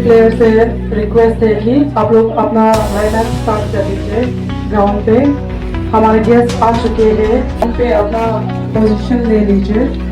Player से request है कि आप लोग अपना लाइनअप स्टार्ट कर दीजिए। ग्राउंड पे हमारे गेस्ट आ चुके हैं, उन पे अपना पोजीशन ले लीजिए।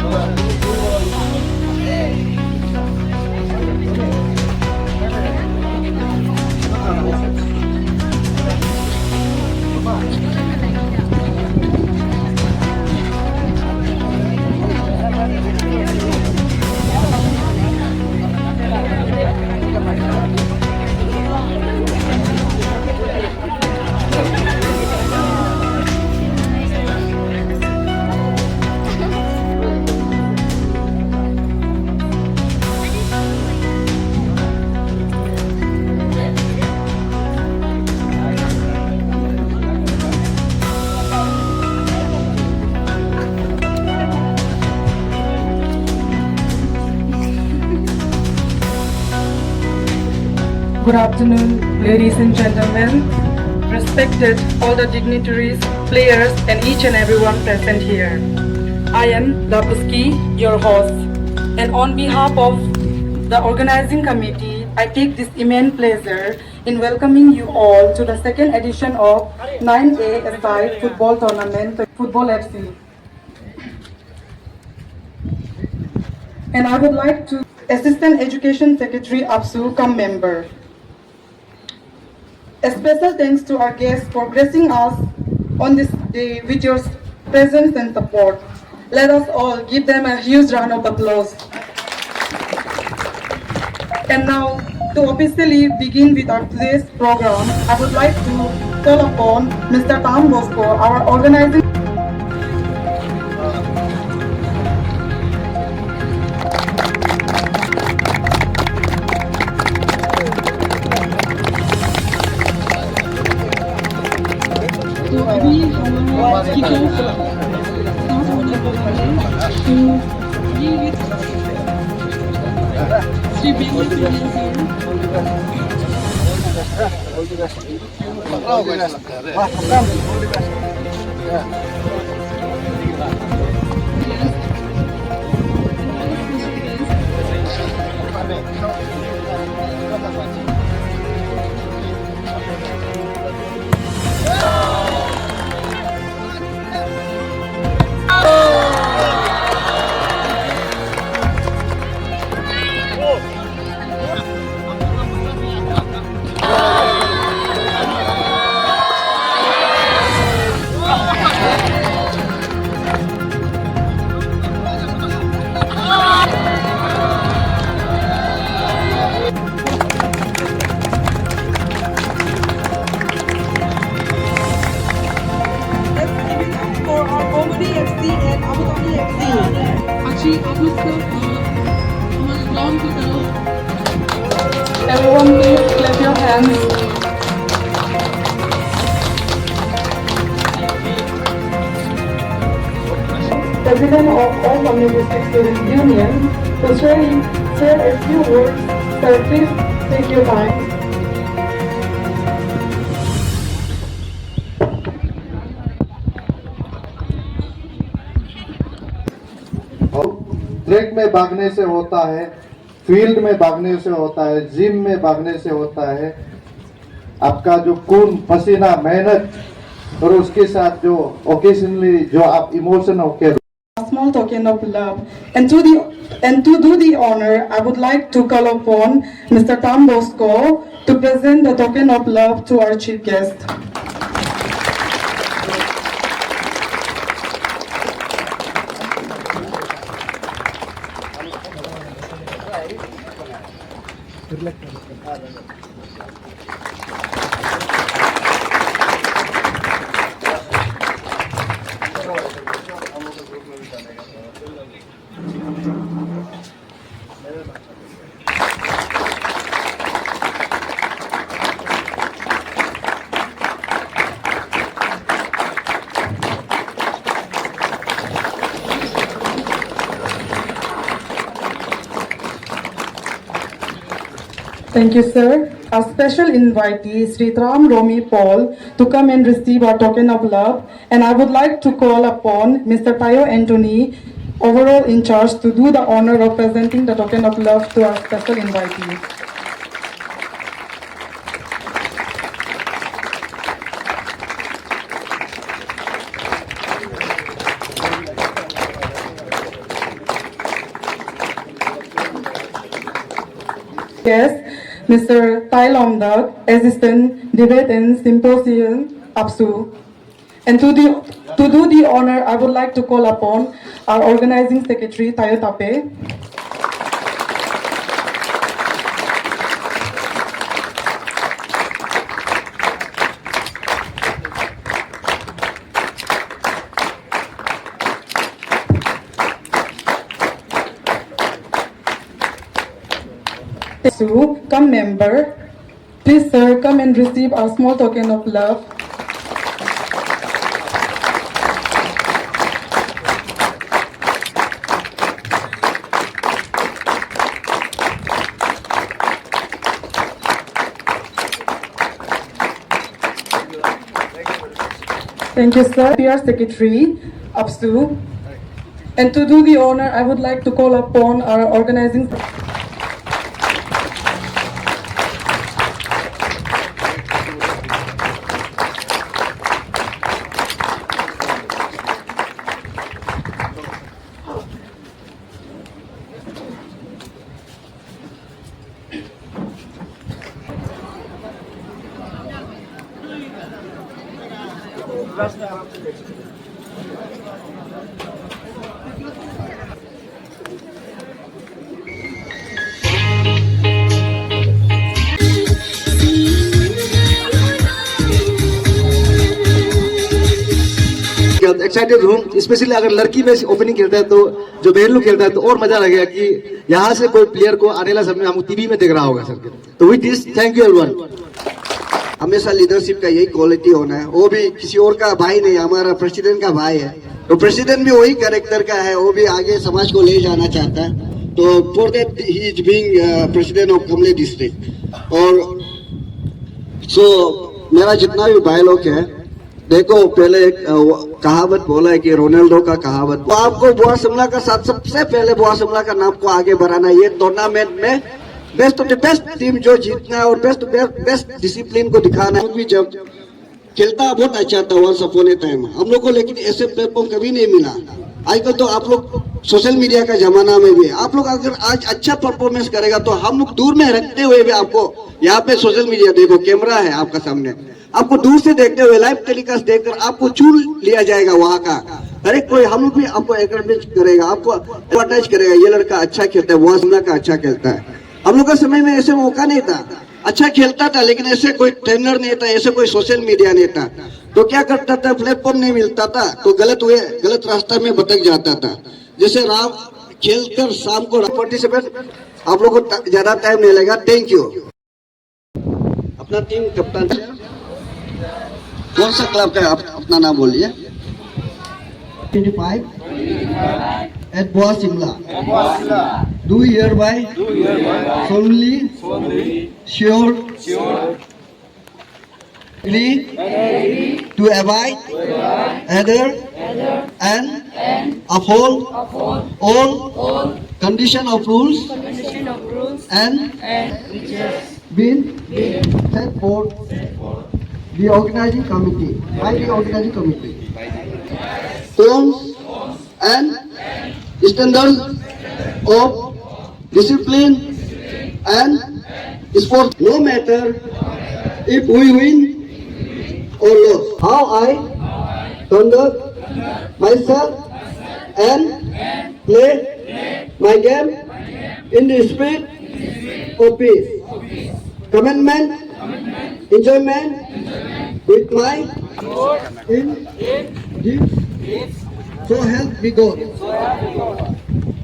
Good afternoon, ladies and gentlemen, respected all the dignitaries, players, and each and everyone present here. I am Dapuski, your host, and on behalf of the organizing committee, I take this immense pleasure in welcoming you all to the second edition of 9A SI Football Tournament, Football FC. And I would like to Assistant Education Secretary Apsu come member. A special thanks to our guests for gracing us on this day with your presence and support. Let us all give them a huge round of applause. And now, to officially begin with our today's program, I would like to call upon Mr. Tom Bosco, our organizing Everyone please clap your hands. President of all Community Student Union to share a few words. Sir, please take your time. Track में भागने से होता है, field में भागने से होता है, जिम में भागने से होता है। आपका जो खून पसीना मेहनत और उसके साथ जो ओकेजनली जो आप इमोशन होके Small token of love, and to do the honor, I would like to call upon Mr. Tom Bosco to present the token of love to our chief guest. Thank you, sir. A special invitee, Sri Ram Romi Paul, to come and receive our token of love. And I would like to call upon Mr. Tayo Anthony, overall in charge, to do the honor of presenting the token of love to our special invitee. Guest, Mr. Tai Longdak, Assistant Debate and Symposium, APSU. And to do the honor, I would like to call upon our organizing secretary, Tayo Tape. Su, come member. Please sir, come and receive our small token of love. Thank you, sir. PR Secretary, APSU. And to do the honor, I would like to call upon our organizing. Excited हूँ, specially अगर लड़की में opening खेलता है तो जो बहन लोग खेलता है तो और मजा लगेगा कि यहाँ से कोई प्लेयर को आने वाला समय हमको टीवी में देख रहा होगा सर। तो with this thank you everyone. हमेशा लीडरशिप का यही क्वालिटी होना है, वो भी किसी और का भाई नहीं, हमारा प्रेसिडेंट का भाई है। तो प्रेसिडेंट भी वही कैरेक्टर का है, वो भी आगे समाज को ले जाना चाहता है। तो for that he is being president of कमले डिस्ट्रिक्ट। और सो मेरा जितना भी भाई लोग है, देखो पहले एक कहावत बोला है कि रोनाल्डो का कहावत, तो आपको बुआ शिमला का साथ सबसे पहले बुआ शिमला का नाम को आगे बढ़ाना। ये टूर्नामेंट में best of the best team जो जीतना है और बेस्ट डिसिप्लिन को दिखाना है। भी जब खेलता बहुत अच्छा था वंस अपॉन ए टाइम हम लोग को, लेकिन ऐसे प्लेटफॉर्म कभी नहीं मिला। आजकल तो आप लोग सोशल मीडिया का जमाना में भी आप लोग अगर आज अच्छा परफॉर्मेंस करेगा तो हम लोग दूर में रखते हुए भी आपको यहाँ पे सोशल मीडिया देखो, कैमरा है आपका सामने, आपको दूर से देखते हुए लाइव टेलीकास्ट देखकर आपको चुन लिया जाएगा वहां का। हर एक कोई हम लोग भी आपको एडवर्टाइज करेगा, आपको एडवर्टाइज करेगा, ये लड़का अच्छा खेलता है, वो शिमला का अच्छा खेलता है। हम लोग का समय में ऐसे मौका नहीं था, अच्छा खेलता था लेकिन ऐसे कोई ट्रेनर नहीं था, ऐसे कोई सोशल मीडिया नहीं था। तो क्या करता था, प्लेटफॉर्म नहीं मिलता था तो गलत रास्ता में भटक जाता था। जैसे राम खेलकर शाम को पार्टिसिपेट, आप लोग को ज्यादा टाइम नहीं लगेगा। Thank you. अपना टीम कप्तान कौन सा क्लब का है, अपना नाम बोलिए। 25 at Boa Simla. Do hereby solemnly sure agree to abide, adhere, and uphold all condition of rules and been set forth the organizing committee by the organizing committee. Terms and standards of discipline and sport, no matter if we win or lose. How I conduct myself and play my game in the spirit of peace, commitment, enjoyment with my in deeds. So help me God.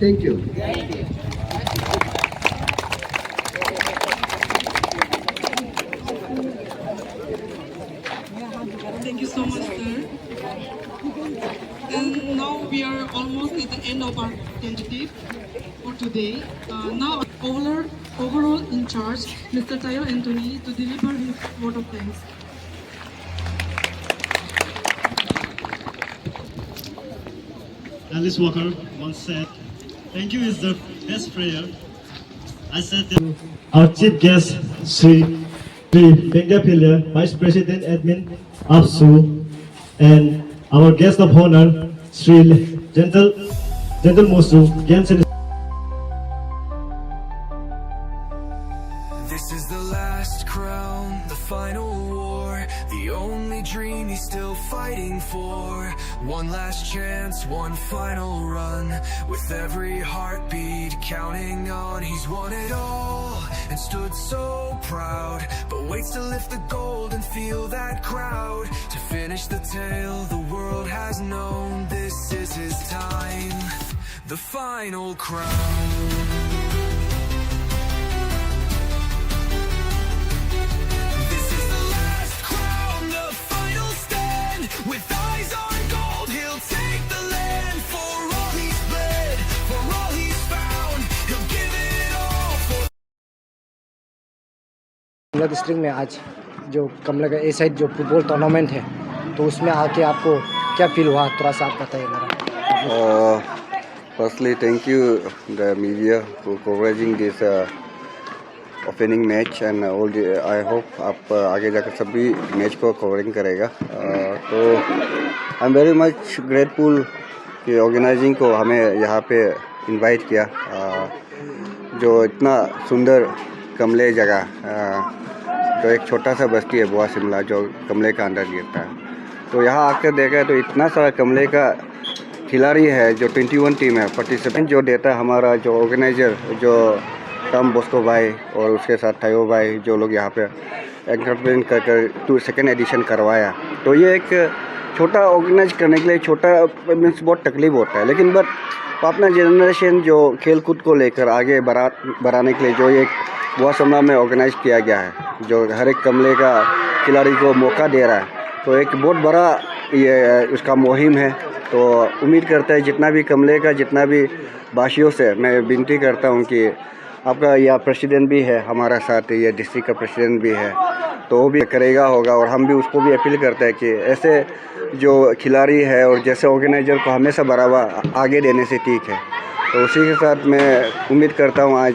Thank you. Thank you so much, sir. And now we are almost at the end of our tentative for today. Now, overall in charge, Mr. Tayo Anthony, to deliver his word of thanks. Alice Walker once said, "Thank you is the best prayer." I said that our chief guest, Sri Bengapilya, Vice President Admin APSU, and our guest of honor, Sri Gentle Musu, still fighting for one last chance, one final run. With every heartbeat counting on, he's won it all and stood so proud, but waits to lift the gold and feel that crowd. To finish the tale the world has known, this is his time, the final crown. With eyes on gold, he'll take the land. For all he's bled, for all he's found, he'll give it all for Kamla district में आज जो कमला का A side जो football tournament है, तो उसमें आके आपको क्या फील हुआ, थोड़ा सा आप बताइए मेरा। Firstly, thank you the media for covering this opening match and all I hope आप आगे जाकर सभी मैच को कवरिंग करेगा। तो I am very much grateful कि ऑर्गेनाइजिंग को हमें यहाँ पे इनवाइट किया। जो इतना सुंदर कमले जगह, जो एक छोटा सा बस्ती है बुआ शिमला जो कमले का अंदर गिरता है, तो यहाँ आकर देखा तो इतना सारा कमले का खिलाड़ी है। जो 21 टीम है पार्टिसिपेंट जो देता है हमारा जो ऑर्गेनाइजर जो टॉम बॉस्को भाई और उसके साथ थायो भाई, जो लोग यहाँ पे एंकरेजमेंट कर सेकेंड एडिशन करवाया। तो ये एक छोटा ऑर्गेनाइज करने के लिए छोटा मीन्स बहुत तकलीफ होता है, लेकिन बट अपना जनरेशन जो खेल कूद को लेकर आगे बढ़ाने के लिए जो एक बुआ शिमला में ऑर्गेनाइज किया गया है, जो हर एक कमले का खिलाड़ी को मौका दे रहा है, तो एक बहुत बड़ा ये उसका मुहिम है। तो उम्मीद करता है जितना भी कमले का जितना भी बाशियों से मैं विनती करता हूँ कि आपका यह प्रेसिडेंट भी है हमारा साथ, ये डिस्ट्रिक्ट का प्रेसिडेंट भी है, तो वो भी करेगा होगा। और हम भी उसको भी अपील करते हैं कि ऐसे जो खिलाड़ी है और जैसे ऑर्गेनाइजर को हमेशा बढ़ावा आगे देने से ठीक है। तो उसी के साथ मैं उम्मीद करता हूँ आज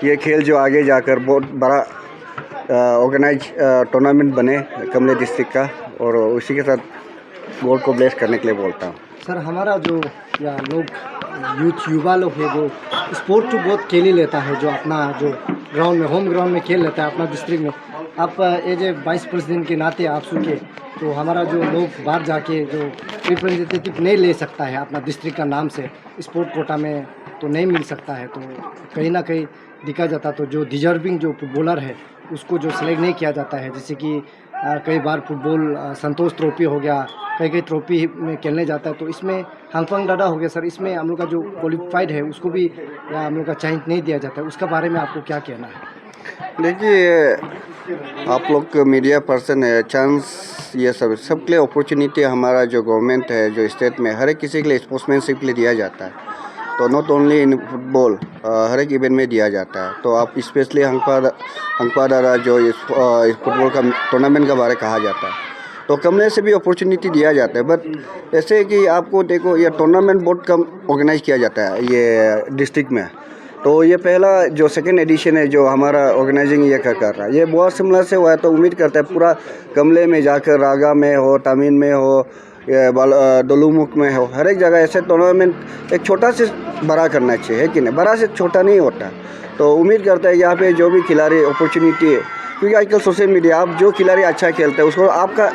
ये खेल जो आगे जाकर बहुत बड़ा ऑर्गेनाइज टूर्नामेंट बने कमले डिस्ट्रिक्ट का, और उसी के साथ गोल को ब्लेस करने के लिए बोलता हूँ। सर हमारा जो या लोग युवा लोग है जो स्पोर्ट तो बहुत खेल ही लेता है, जो अपना जो ग्राउंड में होम ग्राउंड में खेल लेता है अपना डिस्ट्रिक्ट में। आप एज ए वाइस प्रेसिडेंट के नाते आप सुन के, तो हमारा जो लोग बाहर जाके जो रिप्रेजेंटेटिव नहीं ले सकता है अपना डिस्ट्रिक्ट का नाम से स्पोर्ट कोटा में तो नहीं मिल सकता है, तो कहीं ना कहीं दिखा जाता, तो जो डिजर्विंग जो फुटबॉलर है उसको जो सेलेक्ट नहीं किया जाता है। जैसे कि कई बार फुटबॉल संतोष ट्रॉफी हो गया, कई ट्रॉफी में खेलने जाता है, तो इसमें हांगफंग दादा हो गया सर, इसमें हम लोग का जो क्वालिफाइड है उसको भी हम लोग का चांस नहीं दिया जाता है, उसका बारे में आपको क्या कहना है? देखिए आप लोग मीडिया पर्सन है, चांस ये सबके लिए अपॉर्चुनिटी हमारा जो गवर्नमेंट है जो स्टेट में हर एक किसी के लिए स्पोर्ट्समैनशिप के लिए दिया जाता है। तो नॉट ओनली इन फुटबॉल हर एक इवेंट में दिया जाता है। तो आप स्पेशली हंगपा दादा जो इस फुटबॉल का टूर्नामेंट के बारे कहा जाता है, तो कमरे से भी अपॉर्चुनिटी दिया जाता है। बट ऐसे कि आपको देखो ये टूर्नामेंट बहुत कम ऑर्गेनाइज किया जाता है ये डिस्ट्रिक्ट में। तो ये पहला जो सेकेंड एडिशन है जो हमारा ऑर्गेनाइजिंग ये कर रहा है, ये बुआ शिमला से हुआ है। तो उम्मीद करता है पूरा कमले में जाकर रागा में हो, तामीन में हो, डोलूमुख में हो, हर एक जगह ऐसे टूर्नामेंट एक छोटा से बड़ा करना चाहिए, है कि नहीं? बड़ा से छोटा नहीं होता। तो उम्मीद करता है यहाँ पे जो भी खिलाड़ी अपॉर्चुनिटी है, क्योंकि आजकल सोशल मीडिया आप जो खिलाड़ी अच्छा खेलता है उसको आपका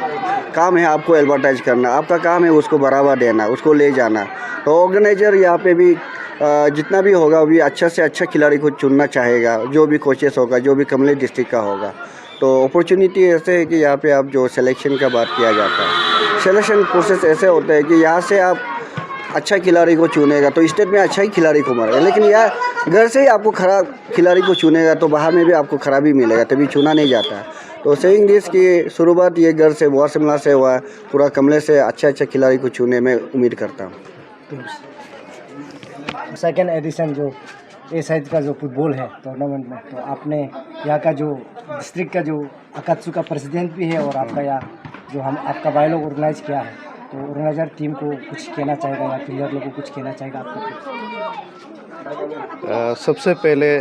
काम है आपको एडवर्टाइज करना, आपका काम है उसको बढ़ावा देना, उसको ले जाना। तो ऑर्गेनाइजर यहाँ पे भी जितना भी होगा भी अच्छा से अच्छा खिलाड़ी को चुनना चाहेगा, जो भी कोचेस होगा, जो भी कमले डिस्ट्रिक्ट का होगा। तो अपॉर्चुनिटी ऐसे है कि यहाँ पे आप जो सिलेक्शन का बात किया जाता है, सिलेक्शन प्रोसेस ऐसे होता है कि यहाँ से आप अच्छा खिलाड़ी को चुनेगा तो स्टेट में अच्छा ही खिलाड़ी को मारेगा, लेकिन यहाँ घर से ही आपको खराब खिलाड़ी को चुनेगा तो बाहर में भी आपको खराबी मिलेगा, तभी चुना नहीं जाता है। तो सेइंग दिस की शुरुआत ये घर से बुआ शिमला से हुआ, पूरा कमले से अच्छा खिलाड़ी को चुने में उम्मीद करता हूँ। सेकेंड एडिशन जो ए साइड का जो फुटबॉल है टूर्नामेंट में, तो आपने यहाँ का जो डिस्ट्रिक्ट का जो अकात्सु का प्रेसिडेंट भी है और आपका यहाँ जो हम आपका बाय लोग ऑर्गेनाइज किया है, तो ऑर्गेनाइजर टीम को कुछ कहना चाहेगा या प्लेयर लोगों को कुछ कहना चाहेगा आपका? सबसे पहले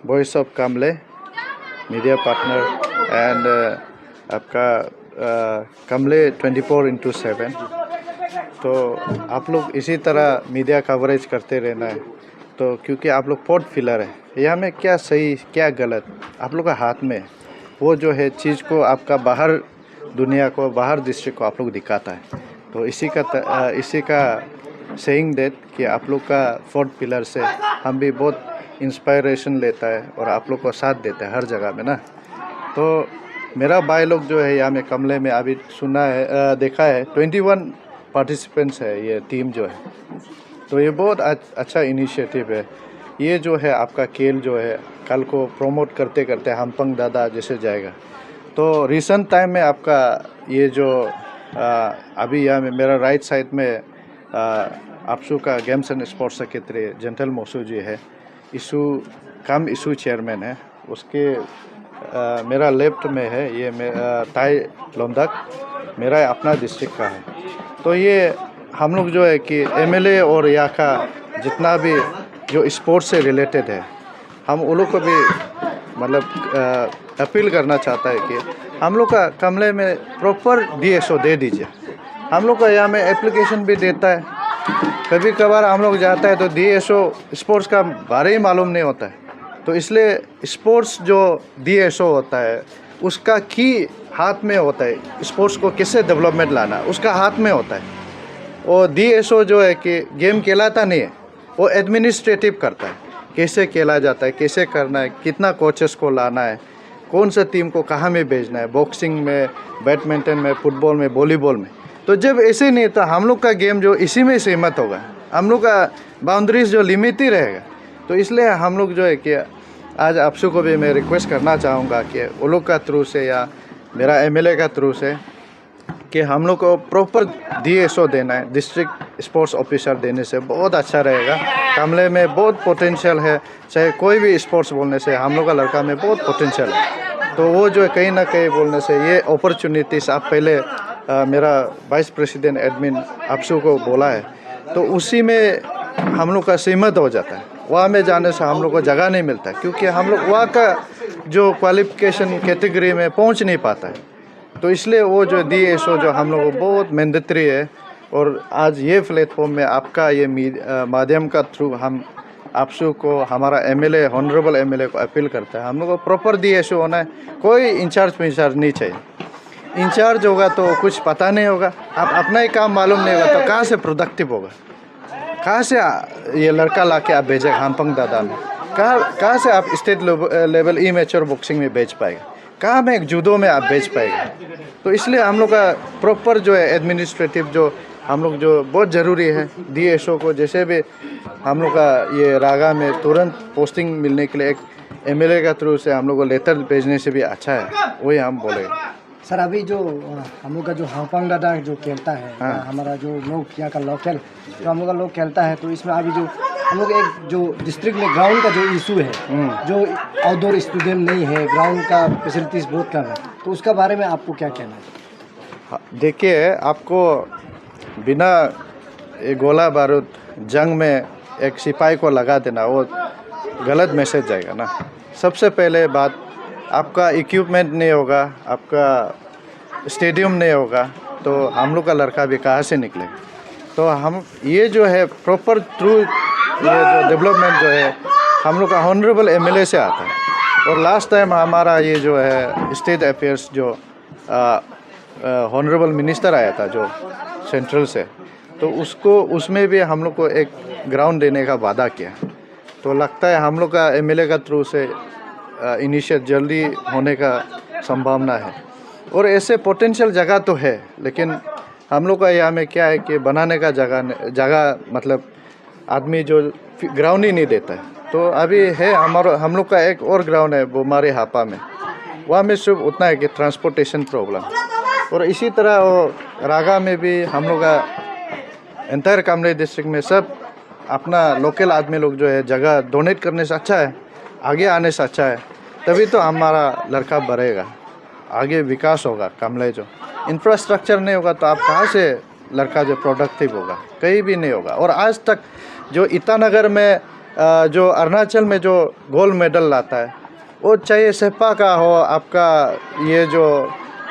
voice of Kamle media partner and आपका कामले 24/7, तो आप लोग इसी तरह मीडिया कवरेज करते रहना है। तो क्योंकि आप लोग फोर्थ पिलर है, यहाँ में क्या सही क्या गलत आप लोग का हाथ में, वो जो है चीज़ को आपका बाहर दुनिया को, बाहर डिस्ट्रिक्ट को आप लोग दिखाता है। तो इसी का सेइंग दैट कि आप लोग का 4th पिलर से हम भी बहुत इंस्पायरेशन लेता है और आप लोग को साथ देता है हर जगह में ना। तो मेरा भाई लोग जो है यहाँ में कमले में अभी सुना है, देखा है 21 पार्टिसिपेंट्स है ये टीम जो है। तो ये बहुत अच्छा इनिशिएटिव है। ये जो है आपका खेल जो है कल को प्रमोट करते करते हमपंग दादा जैसे जाएगा। तो रिसेंट टाइम में आपका ये जो अभी यहाँ में मेरा राइट साइड में आपसू का games and sports secretary gentle Mosu ji है, इशू चेयरमैन है। उसके मेरा लेफ्ट में है ये ताई लोंदक, मेरा अपना डिस्ट्रिक्ट का है। तो ये हम लोग जो है कि MLA और यहाँ का जितना भी जो स्पोर्ट्स से रिलेटेड है, हम उन लोग को भी मतलब अपील करना चाहता है कि हम लोग का कमले में प्रॉपर DSO दे दीजिए। हम लोग का यहाँ में एप्लीकेशन भी देता है, कभी कभार हम लोग जाता है तो DSO स्पोर्ट्स का बारे ही मालूम नहीं होता है। तो इसलिए स्पोर्ट्स जो DSO होता है उसका की हाथ में होता है, स्पोर्ट्स को कैसे डेवलपमेंट लाना उसका हाथ में होता है। और DSO जो है कि गेम खेलाता नहीं है, वो एडमिनिस्ट्रेटिव करता है, कैसे खेला जाता है, कैसे करना है, कितना कोचेस को लाना है, कौन सा टीम को कहाँ में भेजना है, बॉक्सिंग में, बैडमिंटन में, फुटबॉल में, वॉलीबॉल में। तो जब ऐसे नहीं तो हम लोग का गेम जो इसी में सीमित होगा, हम लोग का बाउंड्रीज जो लिमिट ही रहेगा। तो इसलिए हम लोग जो है कि आज आपसे को भी मैं रिक्वेस्ट करना चाहूँगा कि वो लोग का थ्रू से या मेरा MLA का थ्रू से कि हम लोग को प्रॉपर DSO देना है, डिस्ट्रिक्ट स्पोर्ट्स ऑफिसर देने से बहुत अच्छा रहेगा। कमले में बहुत पोटेंशियल है, चाहे कोई भी स्पोर्ट्स बोलने से हम लोग का लड़का में बहुत पोटेंशियल है। तो वो जो है कहीं ना कहीं बोलने से ये अपॉर्चुनिटीज आप पहले मेरा वाइस प्रेसिडेंट एडमिन आपसू को बोला है, तो उसी में हम लोग का सीमित हो जाता है। वहाँ में जाने से हम लोग को जगह नहीं मिलता क्योंकि हम लोग वहाँ का जो क्वालिफिकेशन कैटेगरी में पहुँच नहीं पाता है। तो इसलिए वो जो DSO जो हम लोग को बहुत मैंडेटरी है। और आज ये प्लेटफॉर्म में आपका ये माध्यम का थ्रू हम आपसू को, हमारा MLA ऑनरेबल MLA को अपील करता है, हम लोग को प्रॉपर DSO होना है। कोई इंचार्ज नहीं चाहिए। इंचार्ज होगा तो कुछ पता नहीं होगा, आप अपना ही काम मालूम नहीं होगा तो कहाँ से प्रोडक्टिव होगा, कहाँ से ये लड़का ला के आप भेजेगा हमपंग दादा में, कहाँ से आप स्टेट लेवल इमेच्योर बॉक्सिंग में भेज पाएगा, कहाँ में एक जूडो में आप भेज पाएगा। तो इसलिए हम लोग का प्रॉपर जो है एडमिनिस्ट्रेटिव जो हम लोग जो बहुत ज़रूरी है, DSO को जैसे भी हम लोग का ये रागा में तुरंत पोस्टिंग मिलने के लिए एक MLA का थ्रू से हम लोग को लेटर भेजने से भी अच्छा है, वही हम बोलेंगे। सर अभी जो हम लोग का जो हमपंग दादा जो खेलता है, हमारा जो लोग यहाँ का लोकल जो हम लोग का लोग खेलता है, तो इसमें अभी जो हम लोग एक जो डिस्ट्रिक्ट में ग्राउंड का जो इशू है, जो आउटडोर स्टूडेंट नहीं है, ग्राउंड का फैसिलिटीज़ बहुत कम है, तो उसका बारे में आपको क्या कहना है? देखिए, आपको बिना गोला बारूद जंग में एक सिपाही को लगा देना वो गलत मैसेज जाएगा ना। सबसे पहले बात, आपका इक्विपमेंट नहीं होगा, आपका स्टेडियम नहीं होगा, तो हम लोग का लड़का भी कहाँ से निकलेगा। तो हम ये जो है प्रॉपर थ्रू ये जो डेवलपमेंट जो है हम लोग का ऑनरेबल MLA से आता है। और लास्ट टाइम हमारा ये जो है स्टेट अफेयर्स जो ऑनरेबल मिनिस्टर आया था जो सेंट्रल से, तो उसमें भी हम लोग को एक ग्राउंड देने का वादा किया। तो लगता है हम लोग का MLA का थ्रू से इनिशिएट जल्दी होने का संभावना है। और ऐसे पोटेंशियल जगह तो है, लेकिन हम लोग का यहाँ में क्या है कि बनाने का जगह मतलब आदमी जो ग्राउंड ही नहीं देता है। तो अभी है हम लोग का एक और ग्राउंड है बोमारी हापा में, वहाँ में सिर्फ उतना है कि ट्रांसपोर्टेशन प्रॉब्लम। और इसी तरह वो रागा में भी हम लोग का एंटायर कामले डिस्ट्रिक्ट में सब अपना लोकल आदमी लोग जो है जगह डोनेट करने से अच्छा है, आगे आने से अच्छा है, तभी तो हमारा लड़का बढ़ेगा, आगे विकास होगा। कामले जो इंफ्रास्ट्रक्चर नहीं होगा तो आप कहाँ से लड़का जो प्रोडक्टिव होगा, कहीं भी नहीं होगा। और आज तक जो ईटानगर में जो अरुणाचल में जो गोल्ड मेडल लाता है, वो चाहे सेपा का हो, आपका ये जो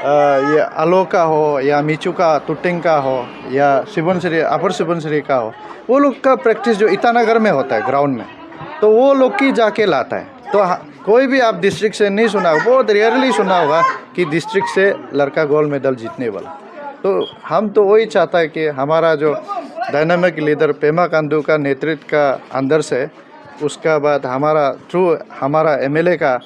ये आलो का हो, या मीचू का तुटिंग का हो, या सुबनसिरी अपर सुबनसिरी का हो, वो लोग का प्रैक्टिस जो ईटानगर में होता है ग्राउंड में, तो वो लोग की जाके लाता है। तो कोई भी आप डिस्ट्रिक्ट से नहीं सुना होगा, बहुत रेयरली सुना होगा कि डिस्ट्रिक्ट से लड़का गोल्ड मेडल जीतने वाला। तो हम तो वही चाहता है कि हमारा जो डायनामिक लीडर पेमा खांडू का नेतृत्व का अंदर से, उसका बाद हमारा थ्रू हमारा एमएलए का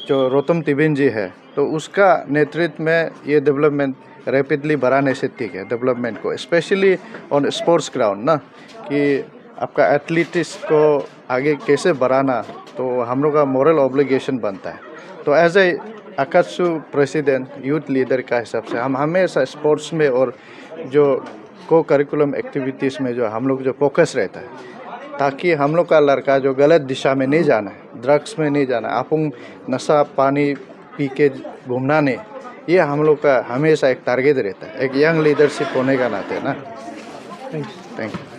जो रोतम तिबिन जी है, तो उसका नेतृत्व में ये डेवलपमेंट रैपिडली बढ़ाने से ठीक है डेवलपमेंट को, स्पेशली ऑन स्पोर्ट्स ग्राउंड ना, कि आपका एथलीटिक्स को आगे कैसे बढ़ाना, तो हम लोग का मॉरल ऑब्लिगेशन बनता है। तो as a AKATSU president youth leader का हिसाब से हम हमेशा स्पोर्ट्स में और जो को करिकुलम एक्टिविटीज़ में जो हम लोग जो फोकस रहता है, ताकि हम लोग का लड़का जो गलत दिशा में नहीं जाना है, ड्रग्स में नहीं जाना है, आपुंग नशा पानी पी के घूमना नहीं, ये हम लोग का हमेशा एक टारगेट रहता है, एक यंग लीडरशिप होने का नाते ना। Thank you.